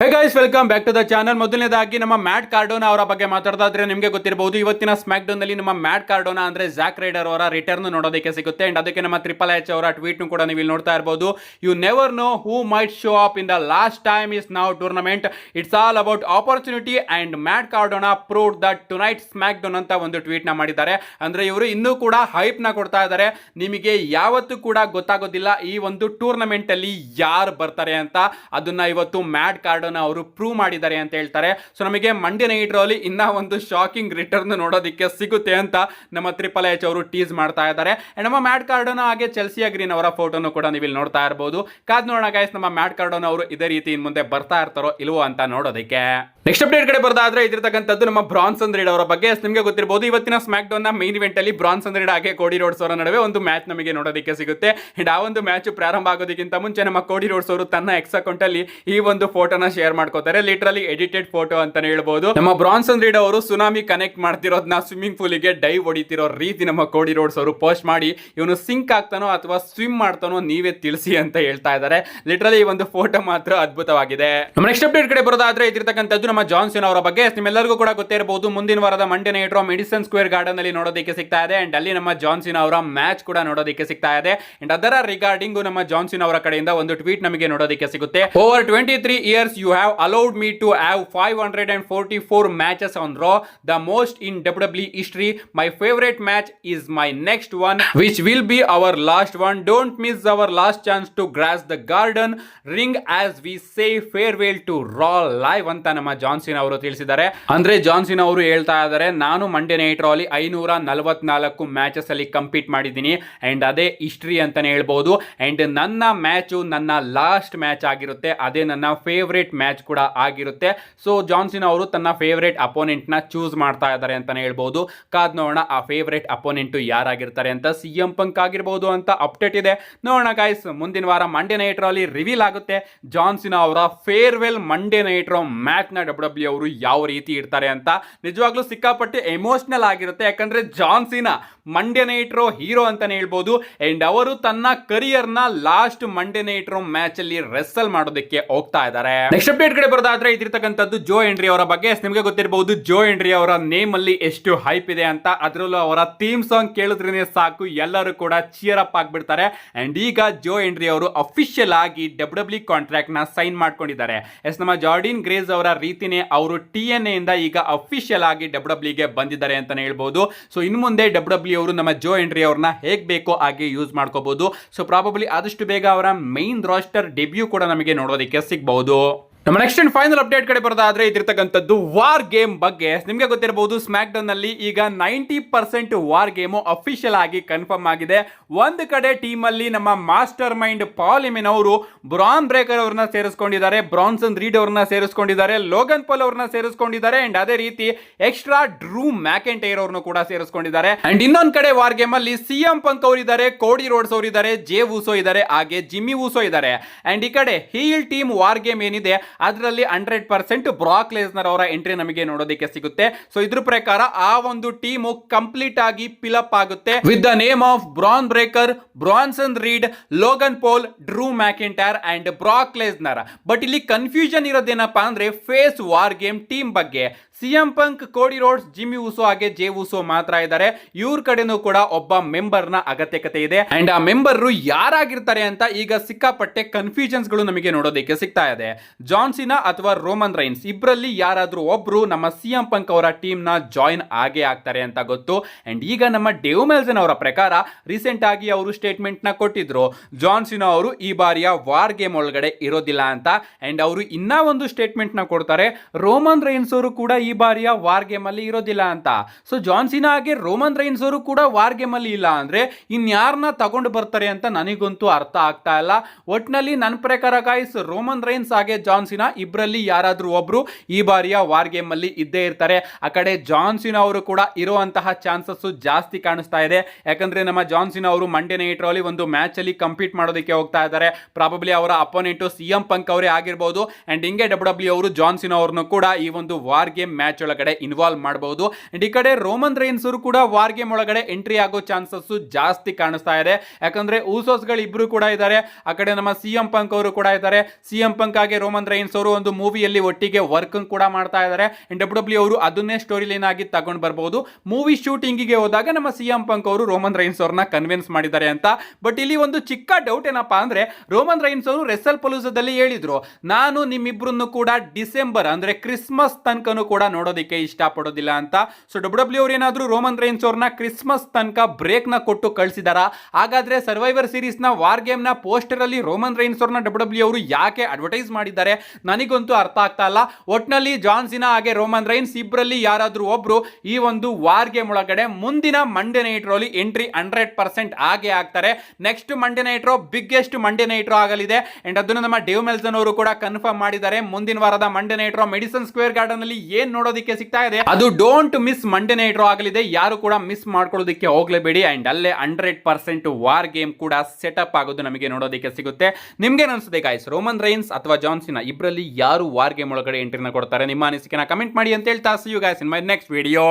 Hey guys, welcome back to the channel. ಮೊದಲನೇದಾಗಿ ನಮ್ಮ mat ಕಾರ್ಡೋನಾ ಅವರ ಬಗ್ಗೆ ಮಾತಾಡೋದಾದ್ರೆ ನಿಮಗೆ ಗೊತ್ತಿರಬಹುದು, ಇವತ್ತಿನ ಸ್ಮ್ಯಾಕ್ ಡೌನ್ ನಲ್ಲಿ ನಮ್ಮ ಮ್ಯಾಟ್ ಕಾರ್ಡೋನಾ ಅಂದ್ರೆ ಜಾಕ್ ರೈಡರ್ ಅವರ ರಿಟರ್ನ್ ನೋಡೋದಕ್ಕೆ ಸಿಗುತ್ತೆ. ಅಂಡ್ ಅದಕ್ಕೆ ನಮ್ಮ ಟ್ರಿಪಲ್ ಎಚ್ ಅವರ ಟ್ವೀಟ್ ಕೂಡ ನೀವು ಇಲ್ಲಿ ನೋಡ್ತಾ ಇರಬಹುದು. You never know who might show up in the last time is now tournament. It's all about opportunity and Matt Cardona proved that tonight smackdown ಅಂತ ಒಂದು ಟ್ವೀಟ್ ನ ಮಾಡಿದ್ದಾರೆ. ಅಂದ್ರೆ ಇವರು ಇನ್ನೂ ಕೂಡ ಹೈಪ್ ನ ಕೊಡ್ತಾ ಇದ್ದಾರೆ. ನಿಮಗೆ ಯಾವತ್ತೂ ಕೂಡ ಗೊತ್ತಾಗೋದಿಲ್ಲ ಈ ಒಂದು ಟೂರ್ನಮೆಂಟ್ ಅಲ್ಲಿ ಯಾರು ಬರ್ತಾರೆ ಅಂತ. ಅದನ್ನ ಇವತ್ತು ಮ್ಯಾಟ್ ಕಾರ್ಡೋನಾ ಅವರು ಪ್ರೂವ್ ಮಾಡಿದ್ದಾರೆ ಅಂತ ಹೇಳ್ತಾರೆ. ಸೊ ನಮಗೆ ಮಂಡ್ಯ ನೈಟ್ ರಲ್ಲಿ ಇನ್ನ ಒಂದು ಶಾಕಿಂಗ್ ರಿಟರ್ನ್ ನೋಡೋದಕ್ಕೆ ಸಿಗುತ್ತೆ ಅಂತ ನಮ್ಮ ಟ್ರಿಪಲ್ ಎಚ್ ಅವರು ಟೀಸ್ ಮಾಡ್ತಾ ಇದ್ದಾರೆ. ನಮ್ಮ ಮ್ಯಾಟ್ ಕಾರ್ಡೋನಾ ಹಾಗೆ ಚೆಲ್ಸಿಯಾ ಗ್ರೀನ್ ಅವರ ಫೋಟೋನು ಕೂಡ ನೀವು ಇಲ್ಲಿ ನೋಡ್ತಾ ಇರಬಹುದು. ಕಾದ್ ನೋಡೋಣ ಗೈಸ್, ನಮ್ಮ ಮ್ಯಾಟ್ ಕಾರ್ಡೋನಾ ಅವರು ಇದೇ ರೀತಿ ಇನ್ ಮುಂದೆ ಬರ್ತಾ ಇರ್ತಾರೋ ಇಲ್ವೋ ಅಂತ ನೋಡೋದಕ್ಕೆ. ನೆಕ್ಸ್ಟ್ ಅಪ್ಡೇಟ್ ಕಡೆ ಬರೋದಾದ್ರೆ ಇದಿರ್ತಕ್ಕಂಥದ್ದು ನಮ್ಮ ಬ್ರಾನ್ಸನ್ ರೀಡ್ ಅವರ ಬಗ್ಗೆ. ನಿಮಗೆ ಗೊತ್ತಿರಬಹುದು, ಇವತ್ತಿನ ಸ್ಮ್ಯಾಕ್ ಡೌನ್ ನ ಮೈನ್ ಇವೆಂಟ್ ಅಲ್ಲಿ ಬ್ರಾನ್ಸನ್ ರೀಡ್ ಹಾಗೆ ಕೋಡಿ ರೋಡ್ಸ್ ಅವರ ನಡುವೆ ಒಂದು ಮ್ಯಾಚ್ ನಮಗೆ ನೋಡೋದಕ್ಕೆ ಸಿಗುತ್ತೆ. ಅಂಡ್ ಆ ಒಂದು ಮ್ಯಾಚ್ ಪ್ರಾರಂಭ ಆಗೋದಕ್ಕಿಂತ ಮುಂಚೆ ನಮ್ಮ ಕೋಡಿ ರೋಡ್ಸ್ ಅವರು ತನ್ನ ಎಕ್ಸ್ ಅಕೌಂಟ್ ಅಲ್ಲಿ ಈ ಒಂದು ಫೋಟೋನ ಶೇರ್ ಮಾಡ್ಕೋತಾರೆ. ಲಿಟರಲಿ ಎಡಿಟೆಡ್ ಫೋಟೋ ಅಂತಾನೆ ಹೇಳ್ಬಹುದು. ನಮ್ಮ ಬ್ರಾನ್ಸನ್ ರೀಡ್ ಅವರು ಸುನಾಮಿ ಕನೆಕ್ಟ್ ಮಾಡ್ತಿರೋದನ್ನ ಸ್ವಿಮ್ಮಿಂಗ್ ಪೂಲ್ ಗೆ ಡೈವ್ ಹೊಡಿತಿರೋ ರೀತಿ ನಮ್ಮ ಕೋಡಿ ರೋಡ್ಸ್ ಅವರು ಪೋಸ್ಟ್ ಮಾಡಿ ಇವನು ಸಿಂಕ್ ಆಗ್ತಾನೋ ಅಥವಾ ಸ್ವಿಮ್ ಮಾಡ್ತಾನೋ ನೀವೇ ತಿಳಿಸಿ ಅಂತ ಹೇಳ್ತಾ ಇದ್ದಾರೆ. ಲಿಟರಲಿ ಈ ಒಂದು ಫೋಟೋ ಮಾತ್ರ ಅದ್ಭುತವಾಗಿದೆ. ನಮ್ಮ ನೆಕ್ಸ್ಟ್ ಅಪ್ಡೇಟ್ ಕಡೆ ಬರೋದಾದ್ರೆ ಇದಿರ್ತಕ್ಕಂಥದ್ದು ನಮ್ಮ ಜಾನ್ ಸೀನಾ ಅವರ ಬಗ್ಗೆ. ನಿಮ್ಮೆಲ್ಲರಿಗೂ ಕೂಡ ಗೊತ್ತೇ ಇರಬಹುದು, ಮುಂದಿನ ವಾರದ Monday Night Raw Madison Square Garden ಅಲ್ಲಿ ನೋಡೋದಕ್ಕೆ ಸಿಗ್ತಾ ಇದೆ. ಅಂಡ್ ಅಲ್ಲಿ ನಮ್ಮ ಜಾನ್ ಸೀನಾ ಅವರ ಮ್ಯಾಚ್ ಕೂಡ ನೋಡೋದಕ್ಕೆ ಸಿಗ್ತಾ ಇದೆ. ಅಂಡ್ ಅದರ ರಿಗಾರ್ಡಿಂಗ್ ನಮ್ಮ ಜಾನ್ ಸೀನಾ ಅವರ ಕಡೆಯಿಂದ ಒಂದು ಟ್ವೀಟ್ ನಮಗೆ ನೋಡೋದಕ್ಕೆ ಸಿಗುತ್ತೆ. Over 23 years you have allowed me to have 544 matches on Raw, the most in WWE history. My favorite match is my next one, which will be our last one. Don't miss our last chance to grasp the garden ring as we say farewell to Raw live ಅಂತ ನಮ್ಮ John ಸೀನಾ ಅವರು ತಿಳಿಸಿದ್ದಾರೆ. ಅಂದ್ರೆ John ಸೀನಾ ಅವರು ಹೇಳ್ತಾ ಇದ್ದಾರೆ, ನಾನು Mandya Night Raw ಅಲ್ಲಿ 544 ಮ್ಯಾಚಸ್ ಅಲ್ಲಿ ಕಂಪೀಟ್ ಮಾಡಿದ್ದೀನಿ ಅಂಡ್ ಅದೇ ಹಿಸ್ಟ್ರಿ ಅಂತಾನೆ ಹೇಳ್ಬಹುದು. ಅಂಡ್ ನನ್ನ ಮ್ಯಾಚು ನನ್ನ ಲಾಸ್ಟ್ ಮ್ಯಾಚ್ ಆಗಿರುತ್ತೆ, ಅದೇ ನನ್ನ ಫೇವರೇಟ್ ಮ್ಯಾಚ್ ಕೂಡ ಆಗಿರುತ್ತೆ. ಸೊ ಜಾನ್ ಸೀನಾ ಅವರು ತನ್ನ ಫೇವರೇಟ್ ಅಪೋನೆಂಟ್ ನ ಚೂಸ್ ಮಾಡ್ತಾ ಇದ್ದಾರೆ ಅಂತಾನೆ ಹೇಳ್ಬಹುದು. ಕಾದ್ ನೋಡೋಣ ಆ ಫೇವರೇಟ್ ಅಪೋನೆಂಟ್ ಯಾರಾಗಿರ್ತಾರೆ ಅಂತ. ಸಿಎಂ ಪಂಕ್ ಆಗಿರ್ಬಹುದು ಅಂತ ಅಪ್ಡೇಟ್ ಇದೆ. ನೋಡೋಣ ಗೈಸ್, ಮುಂದಿನ ವಾರ ಮಂಡ್ಯ ನೈಟ್ ರೋ ಅಲ್ಲಿ ರಿವೀಲ್ ಆಗುತ್ತೆ ಜಾನ್ ಸೀನಾ ಅವರ farewell Monday Night Raw match ನ WWE ಅವರು ಯಾವ ರೀತಿ ಇರ್ತಾರೆ ಅಂತ. ನಿಜವಾಗ್ಲೂ ಸಿಕ್ಕಾಪಟ್ಟೆ ಎಮೋಷನಲ್ ಆಗಿರುತ್ತೆ, ಯಾಕಂದ್ರೆ John Cena Monday Night Raw hero ಅಂತಾನೆ ಹೇಳ್ಬಹುದು. ಅಂಡ್ ಅವರು ತನ್ನ ಕರಿಯರ್ ನ last Monday Night Raw match ಅಲ್ಲಿ ರೆಸಲ್ ಮಾಡೋದಕ್ಕೆ ಹೋಗ್ತಾ ಇದ್ದಾರೆ. ನೆಕ್ಸ್ಟ್ ಅಪ್ಡೇಟ್ ಕಡೆ ಬರೋದಾದ್ರೆ ಇದಿರ್ತಕ್ಕಂಥದ್ದು ಜೋ ಎಂಡ್ರಿ ಅವರ ಬಗ್ಗೆ. ನಿಮಗೆ ಗೊತ್ತಿರಬಹುದು, ಜೋ ಎಂಡ್ರಿ ಅವರ ನೇಮ್ ಅಲ್ಲಿ ಎಷ್ಟು ಹೈಪ್ ಇದೆ ಅಂತ. ಅದರಲ್ಲೂ ಅವರ ಥೀಮ್ ಸಾಂಗ್ ಕೇಳಿದ್ರೇನೆ ಸಾಕು, ಎಲ್ಲರೂ ಕೂಡ ಚಿಯರ್ ಅಪ್ ಆಗ್ಬಿಡ್ತಾರೆ. ಅಂಡ್ ಈಗ ಜೋ ಎಂಡ್ರಿ ಅವರು ಅಫಿಷಿಯಲ್ ಆಗಿ WWE ಕಾಂಟ್ರಾಕ್ಟ್ ನ ಸೈನ್ ಮಾಡ್ಕೊಂಡಿದ್ದಾರೆ. ನಮ್ಮ ಜಾರ್ಡಿನ್ ಗ್ರೇಸ್ ಅವರ ರೀತಿನೇ ಅವರು TNA ಇಂದ ಈಗ ಅಫಿಷಿಯಲ್ ಆಗಿ WWE ಗೆ ಬಂದಿದ್ದಾರೆ ಅಂತಾನೆ ಹೇಳ್ಬಹುದು. ಸೊ ಇನ್ನು ಮುಂದೆ WWE ಅವರು ನಮ್ಮ ಜೋ ಎಂಡ್ರಿ ಅವ್ರನ್ನ ಹೇಗ್ ಬೇಕೋ ಹಾಗೆ ಯೂಸ್ ಮಾಡ್ಕೋಬಹುದು. ಸೊ ಪ್ರಾಬಬ್ಲಿ ಆದಷ್ಟು ಬೇಗ ಅವರ ಮೈನ್ ರಾಸ್ಟರ್ ಡೆಬ್ಯೂ ಕೂಡ ನಮಗೆ ನೋಡೋದಕ್ಕೆ ಸಿಗಬಹುದು. ನಮ್ಮ ನೆಕ್ಸ್ಟ್ ಅಂಡ್ ಫೈನಲ್ ಅಪ್ಡೇಟ್ ಕಡೆ ಬರೋದಾದ್ರೆ ಇದಿರ್ತಕ್ಕಂಥದ್ದು ವಾರ್ ಗೇಮ್ ಬಗ್ಗೆ. ನಿಮಗೆ ಗೊತ್ತಿರಬಹುದು, ಸ್ಮ್ಯಾಕ್ ಡೌನ್ ನಲ್ಲಿ ಈಗ 90% ವಾರ್ ಗೇಮು ಅಫಿಷಿಯಲ್ ಆಗಿ ಕನ್ಫರ್ಮ್ ಆಗಿದೆ. ಒಂದು ಕಡೆ ಟೀಮ್ ಅಲ್ಲಿ ನಮ್ಮ ಮಾಸ್ಟರ್ ಮೈಂಡ್ ಪಾಲ್ ಎಮಿನ್ ಅವರು ಬ್ರಾನ್ ಬ್ರೇಕರ್ ಅವ್ರನ್ನ ಸೇರಿಸ್ಕೊಂಡಿದ್ದಾರೆ, ಬ್ರಾನ್ಸನ್ ರೀಡ್ ಅವ್ರನ್ನ ಸೇರಿಸ್ಕೊಂಡಿದ್ದಾರೆ, ಲೋಗನ್ ಪಾಲ್ ಅವ್ರನ್ನ ಸೇರಿಸ್ಕೊಂಡಿದ್ದಾರೆ. ಅಂಡ್ ಅದೇ ರೀತಿ ಎಕ್ಸ್ಟ್ರಾ ಡ್ರೂ ಮ್ಯಾಕೆಂಟೈರ್ ಅವ್ರನ್ನು ಕೂಡ ಸೇರಿಸ್ಕೊಂಡಿದ್ದಾರೆ. ಅಂಡ್ ಇನ್ನೊಂದು ಕಡೆ ವಾರ್ ಗೇಮ್ ಅಲ್ಲಿ ಸಿಎಂ ಪಂಕ್ ಅವರಿದ್ದಾರೆ, ಕೋಡಿ ರೋಡ್ಸ್ ಅವರಿದ್ದಾರೆ, ಜೇ ಊಸೋ ಇದ್ದಾರೆ, ಹಾಗೆ ಜಿಮ್ಮಿ ಊಸೋ ಇದ್ದಾರೆ. ಅಂಡ್ ಈ ಕಡೆ ಹೀಲ್ ಟೀಮ್ ವಾರ್ ಗೇಮ್ ಏನಿದೆ ಅದರಲ್ಲಿ 100% ಬ್ರಾಕ್ ಲೆಸ್ನರ್ ಅವರ ಎಂಟ್ರಿ ನಮಗೆ ನೋಡೋದಕ್ಕೆ ಸಿಗುತ್ತೆ. ಸೊ ಇದ್ರ ಪ್ರಕಾರ ಆ ಒಂದು ಟೀಮು ಕಂಪ್ಲೀಟ್ ಆಗಿ ಪಿಲಪ್ ಆಗುತ್ತೆ with the name of Bron Breakker, Bronson Reed, Logan Paul, Drew McIntyre and Brock Lesnar. But ಇಲ್ಲಿ ಕನ್ಫ್ಯೂಷನ್ ಇರೋದೇನಪ್ಪಾ ಅಂದ್ರೆ ಫೇಸ್ ವಾರ್ ಗೇಮ್ ಟೀಮ್ ಬಗ್ಗೆ. CM Punk, Cody Rhodes, Jimmy Uso ಹಾಗೆ ಜೇ ಊಸೋ ಮಾತ್ರ ಇದ್ದಾರೆ. ಇವ್ರ ಕಡೆನೂ ಕೂಡ ಒಬ್ಬ ಮೆಂಬರ್ ನ ಅಗತ್ಯಕತೆ ಇದೆ. ಅಂಡ್ ಆ ಮೆಂಬರ್ ಯಾರಾಗಿರ್ತಾರೆ ಅಂತ ಈಗ ಸಿಕ್ಕಾಪಟ್ಟೆ ಕನ್ಫ್ಯೂಷನ್ಸ್ ಗಳು ನಮಗೆ ನೋಡೋದಕ್ಕೆ ಸಿಗ್ತಾ ಇದೆ. ಜಾನ್ ಸೀನಾ ಅಥವಾ ರೋಮನ್ ರೈನ್ಸ್ ಇಬ್ಬರಲ್ಲಿ ಯಾರಾದ್ರೂ ಒಬ್ರು ನಮ್ಮ ಸಿಎಂ ಪಂಕ್ ಅವರ ಟೀಮ್ ನ ಜಾಯಿನ್ ಆಗೇ ಆಗ್ತಾರೆ ಅಂತ ಗೊತ್ತು. ಅಂಡ್ ಈಗ ನಮ್ಮ ಡೇವ್ ಮೆಲ್ಸನ್ ಅವರ ಪ್ರಕಾರ ರೀಸೆಂಟ್ ಆಗಿ ಅವರು ಸ್ಟೇಟ್ಮೆಂಟ್ ನ ಕೊಟ್ಟಿದ್ರು, ಜಾನ್ ಸೀನಾ ಅವರು ಈ ಬಾರಿಯ ವಾರ್ ಗೇಮ್ ಒಳಗಡೆ ಇರೋದಿಲ್ಲ ಅಂತ. ಅಂಡ್ ಅವರು ಇನ್ನ ಒಂದು ಸ್ಟೇಟ್ಮೆಂಟ್ ನ ಕೊಡ್ತಾರೆ, ರೋಮನ್ ರೈನ್ಸ್ ಅವರು ಕೂಡ ಈ ಬಾರಿಯ ವಾರ್ ಗೇಮ್ ಅಲ್ಲಿ ಇರೋದಿಲ್ಲ ಅಂತ. ಸೊ ಜಾನ್ ಸೀನಾ ಹಾಗೆ ರೋಮನ್ ರೈನ್ಸ್ ಅವರು ಕೂಡ ವಾರ್ ಗೇಮ್ ಅಲ್ಲಿ ಇಲ್ಲ ಅಂದ್ರೆ ಇನ್ಯಾರನ್ನ ತಗೊಂಡು ಬರ್ತಾರೆ ಅಂತ ನನಗಂತೂ ಅರ್ಥ ಆಗ್ತಾ ಇಲ್ಲ. ಒಟ್ನಲ್ಲಿ ನನ್ನ ಪ್ರಕಾರ ಗಾಯ್ಸ್, ರೋಮನ್ ರೈನ್ಸ್ ಹಾಗೆ ಜಾನ್ ಸೀನಾ ಇಬ್ಬರಲ್ಲಿ ಯಾರಾದ್ರೂ ಒಬ್ರು ಈ ಬಾರಿಯ ವಾರ್ ಗೇಮ್ ಅಲ್ಲಿ ಇದ್ದೇ ಇರ್ತಾರೆ. ಆ ಕಡೆ ಜಾನ್ ಸೀನಾ ಅವರು ಕೂಡ ಇರುವಂತಹ ಚಾನ್ಸಸ್ ಜಾಸ್ತಿ ಕಾಣಿಸ್ತಾ ಇದೆ. ಯಾಕಂದ್ರೆ ನಮ್ಮ ಜಾನ್ ಸೀನಾ ಅವರು ಮಂಡ್ಯ ನೈಟ್ ರೋ ಅಲ್ಲಿ ಒಂದು ಮ್ಯಾಚ್ ಅಲ್ಲಿ ಕಂಪೀಟ್ ಮಾಡೋದಕ್ಕೆ ಹೋಗ್ತಾ ಇದ್ದಾರೆ. ಪ್ರಾಬಬ್ಲಿ ಅವರ ಅಪೋನೆಂಟ್ ಸಿಎಂ ಪಂಕ್ ಅವರೇ ಆಗಿರಬಹುದು. ಅಂಡ್ ಹಿಂಗೆ WWE ಅವರು ಜಾನ್ ಸೀನಾ ಅವರನ್ನು ಕೂಡ ಈ ಒಂದು ವಾರ್ ಗೇಮ್ ಮ್ಯಾಚ್ ಒಳಗಡೆ ಇನ್ವಾಲ್ವ್ ಮಾಡಬಹುದು. ಅಂಡ್ ಈ ಕಡೆ ರೋಮನ್ ರೈನ್ಸ್ ಅವರು ಕೂಡ ವಾರ್ ಗೇಮ್ ಒಳಗಡೆ ಎಂಟ್ರಿ ಆಗೋ ಚಾನ್ಸಸ್ ಜಾಸ್ತಿ ಕಾಣಿಸ್ತಾ ಇದೆ. ಯಾಕಂದ್ರೆ ಊಸೋಸ್ ಗಳು ಇಬ್ರು ಕೂಡ ಇದ್ದಾರೆ. ಆ ಕಡೆ ನಮ್ಮ ಸಿಎಂ ಪಂಕ್ ಅವರು ಕೂಡ ಇದ್ದಾರೆ. ಸಿಎಂ ಪಂಕ್ ಹಾಗೆ ರೋಮನ್ ರೈನ್ಸ್ ಅವರು ಒಂದು ಮೂವಿಯಲ್ಲಿ ಒಟ್ಟಿಗೆ ವರ್ಕ್ ಕೂಡ ಮಾಡ್ತಾ ಇದ್ದಾರೆ. ಡಬ್ಲ್ಯೂ ಅವರು ಅದನ್ನೇ ಸ್ಟೋರಿ ಲೈನ್ ಆಗಿ ತಗೊಂಡು ಬರಬಹುದು. ಮೂವಿ ಶೂಟಿಂಗಿಗೆ ಹೋದಾಗ ನಮ್ಮ ಸಿಎಂ ಪಂಕ್ ಅವರು ರೋಮನ್ ರೈನ್ಸ್ ಅವ್ರನ್ನ ಕನ್ವಿನ್ಸ್ ಮಾಡಿದ್ದಾರೆ ಅಂತ. ಬಟ್ ಇಲ್ಲಿ ಒಂದು ಚಿಕ್ಕ ಡೌಟ್ ಏನಪ್ಪಾ ಅಂದ್ರೆ, ರೋಮನ್ ರೈನ್ಸ್ ಅವರು ರೆಸಲ್ ಪಲೂಸದಲ್ಲಿ ಹೇಳಿದ್ರು, ನಾನು ನಿಮ್ಮಿಬ್ರನ್ನು ಕೂಡ ಡಿಸೆಂಬರ್ ಅಂದ್ರೆ ಕ್ರಿಸ್ಮಸ್ ತನಕನೂ ಕೂಡ ನೋಡೋದಕ್ಕೆ ಇಷ್ಟಪಡೋದಿಲ್ಲ ಅಂತ. ಸೊ ಡಬ್ಲ್ಯೂ ಅವರು ಏನಾದ್ರು ರೋಮನ್ ರೈನ್ಸ್ ಅವ್ರನ್ನ ಕ್ರಿಸ್ಮಸ್ ತನಕ ಬ್ರೇಕ್ ನ ಕೊಟ್ಟು ಕಳಿಸಿದಾರ? ಹಾಗಾದ್ರೆ ಸರ್ವೈವರ್ ಸೀರೀಸ್ ನ ವಾರ್ ಗೇಮ್ ನ ಪೋಸ್ಟರ್ ಅಲ್ಲಿ ರೋಮನ್ ರೈನ್ಸ್ ಅವ್ರನ್ನ ಡಬ್ಲ್ಯೂ ಅವರು ಯಾಕೆ ಅಡ್ವರ್ಟೈಸ್ ಮಾಡಿದ್ದಾರೆ ನನಗಂತೂ ಅರ್ಥ ಆಗ್ತಾ ಇಲ್ಲ. ಒಟ್ನಲ್ಲಿ ಜಾನ್ ಸಿನಾ ಹಾಗೆ ರೋಮನ್ ರೈನ್ಸ್ ಇಬ್ಬರಲ್ಲಿ ಯಾರಾದ್ರೂ ಒಬ್ರು ಈ ಒಂದು ವಾರ್ ಗೇಮ್ ಒಳಗಡೆ ಮುಂದಿನ ಮಂಡೇ ನೈಟ್ ರೋ ಅಲ್ಲಿ ಎಂಟ್ರಿ 100% ಆಗೇ ಆಗ್ತಾರೆ. Next Monday Night Raw biggest Monday Night Raw ಆಗಲಿದೆ. ಅಂಡ್ ಅದನ್ನು ನಮ್ಮ ಡೇವ್ ಮೆಲ್ಸನ್ ಅವರು ಕೂಡ ಕನ್ಫರ್ಮ್ ಮಾಡಿದ್ದಾರೆ. ಮುಂದಿನ ವಾರದ Monday Night Raw Madison Square Garden ಅಲ್ಲಿ ಏನ್ ನೋಡೋದಕ್ಕೆ ಸಿಗ್ತಾ ಇದೆ ಅದು don't miss Monday Night Raw ಆಗಲಿದೆ. ಯಾರು ಕೂಡ ಮಿಸ್ ಮಾಡ್ಕೊಳ್ಳೋದಕ್ಕೆ ಹೋಗ್ಲೇಬೇಡಿ. ಅಂಡ್ ಅಲ್ಲೇ 100% ವಾರ್ ಗೇಮ್ ಕೂಡ ಸೆಟಪ್ ಆಗೋದು ನಮಗೆ ನೋಡೋದಕ್ಕೆ ಸಿಗುತ್ತೆ. ನಿಮ್ಗೆ ಅನ್ಸುತ್ತೆ ಗಾಯ್ಸ್, ರೋಮನ್ ರೈನ್ಸ್ ಅಥವಾ ಜಾನ್ ಸಿನಾ ಇಬ್ಬರಲ್ಲಿ ಯಾರು ವಾರ್ ಗೇಮ್ ಒಳಗಡೆ ಎಂಟ್ರಿನ ಕೊಡ್ತಾರೆ? ನಿಮ್ಮ ಅನಿಸಿಕೆನ ಕಮೆಂಟ್ ಮಾಡಿ ಅಂತ ಹೇಳ್ತಾ, see you guys in my next video.